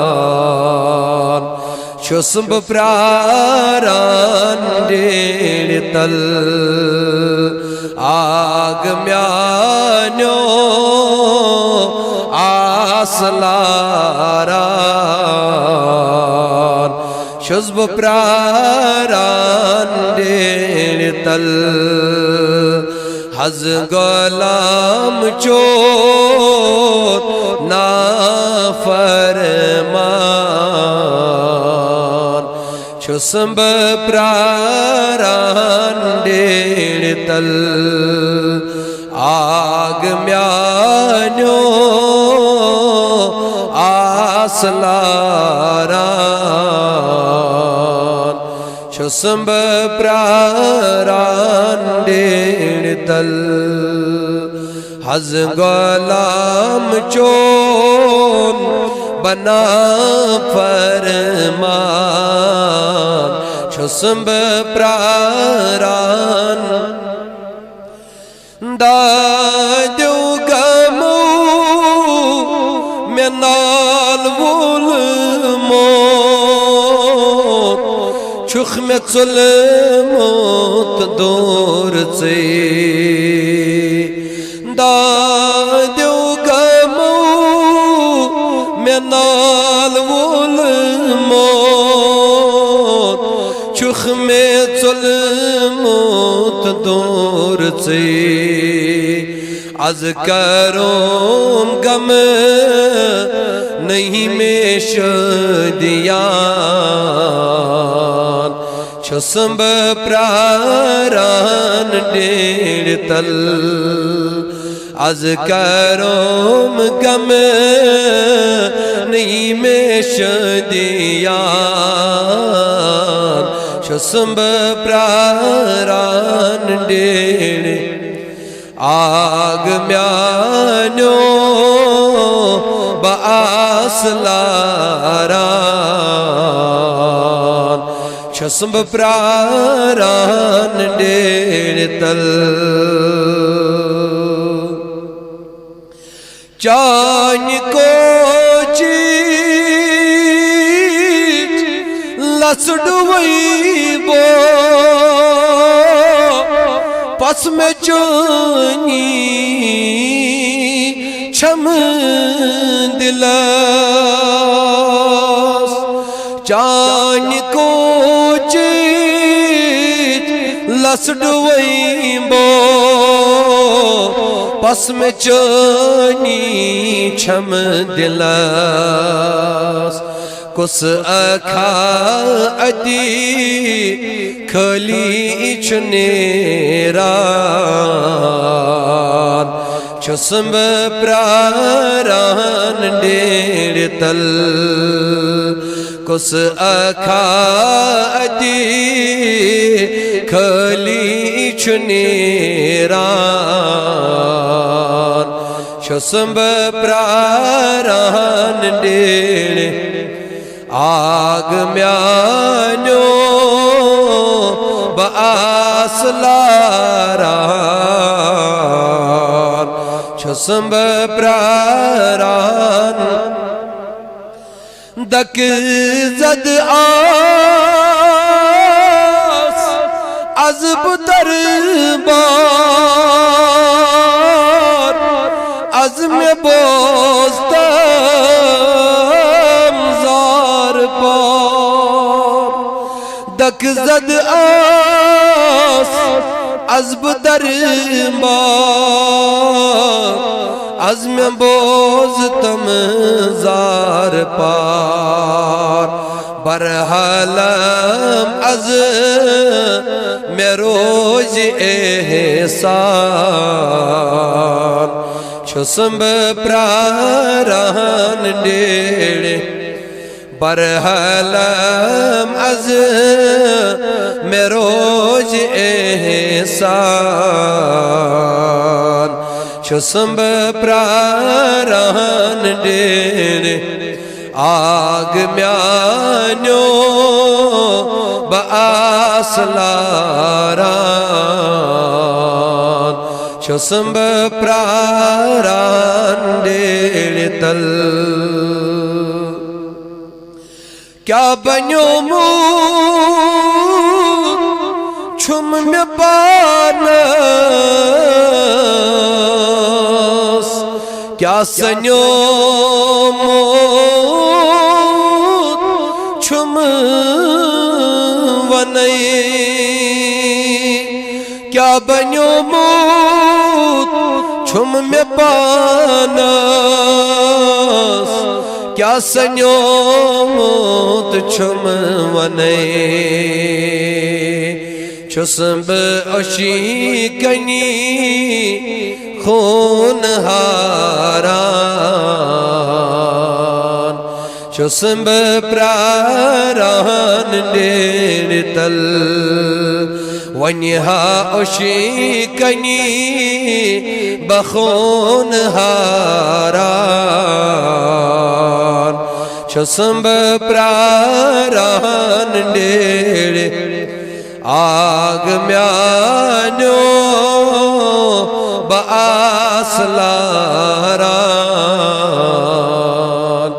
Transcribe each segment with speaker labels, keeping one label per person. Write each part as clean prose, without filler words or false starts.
Speaker 1: बआसलारान छुस्ब प्रारान डेड़ तल आग म्यान्यो आसलारान छुस्ब प्रारान डेड़ तल हज गुलाम चोर ना फरमान छुस्ब प्रारान डेड़ तल आग म्यान्यो आसलारान छुस्ब प्रारान डेड़ तल हज गुलाम चोन बना फरमान छुस्ब प्रारान दादो गमो में नाल वुल मोत छुख में चुल मोत दूर से दादो गमो में नाल वुल मोत छुख में चुल मोत दूर से आज करों गम नहीं में शदियान छुस्ब प्रारान डेड़ तल आज करों गम नहीं में शदियान छुस्ब प्रारान डेड़ आग म्यान्यो बआसलारान छुस्ब प्रारान डेड़ तल चान को चीज लसडुई बो पस में चोनी छम दिलास चान को चीज लसडुई बो पस में चोनी छम दिलास कुस अखा अदी खली चुनेरान छुस्ब प्रारान डेड़ तल कुस अखा अदी खली चुनेरान छुस्ब प्रारान डेड़ आग म्यान्यो बआसलारान छुस्ब प्रारान दक जद आस अज़ब दरबार अज़्म बोस्तम जार पार दक जद आस अज़ब दरबार अज़्म बोस्तम जार पार बरहलम अज़ में रोज एहसान छुस्ब प्रारान डेड़ बरहलम अज़ में रोज एहसान छुस्ब प्रारान डेड़ आग म्यान्यो बआसलारान छुसम प्रारान डेड़ तल क्या बन्यो छुम में पानस क्या सन्यो छुम वनई क्या बन्यो छुम में पानस क्या सन्यो छुम वनई छुसम अशी कनी खून हारान छुसम प्रारान डेड़ तल वन्हा अशी कनी बखून हारान छुसम प्रारान डेड़ आग म्यानो बासलारान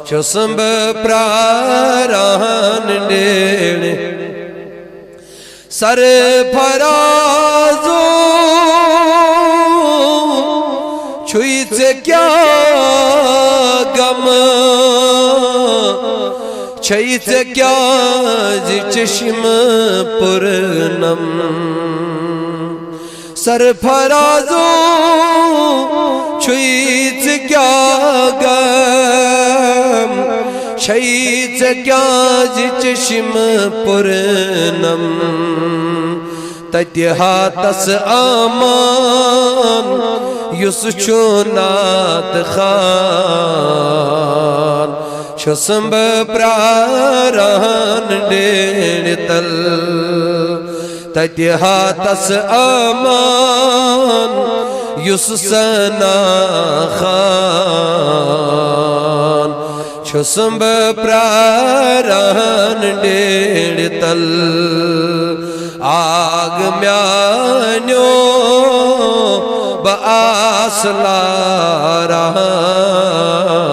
Speaker 1: छुसम प्रारान डेड़ सर फराजो छुई से क्या गम छई से क्या चश्म पुरनम सरफराजो छुई से क्या गम छई से क्या चश्म पुरनम तत्हातस आमान युस चुनात खान छुसम प्रारान डेड़ तल तत्हातस आमान युस सना खान छुसम प्रारान डेड़ तल आग म्यानो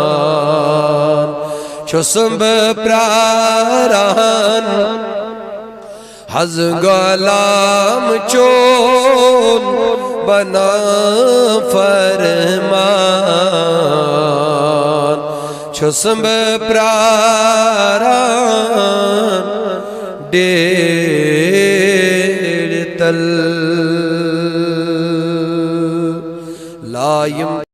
Speaker 1: बासलारान छुसम प्रारान हज गुलाम चोन बना फरमान छुसम प्रारान डेड़ तल लायम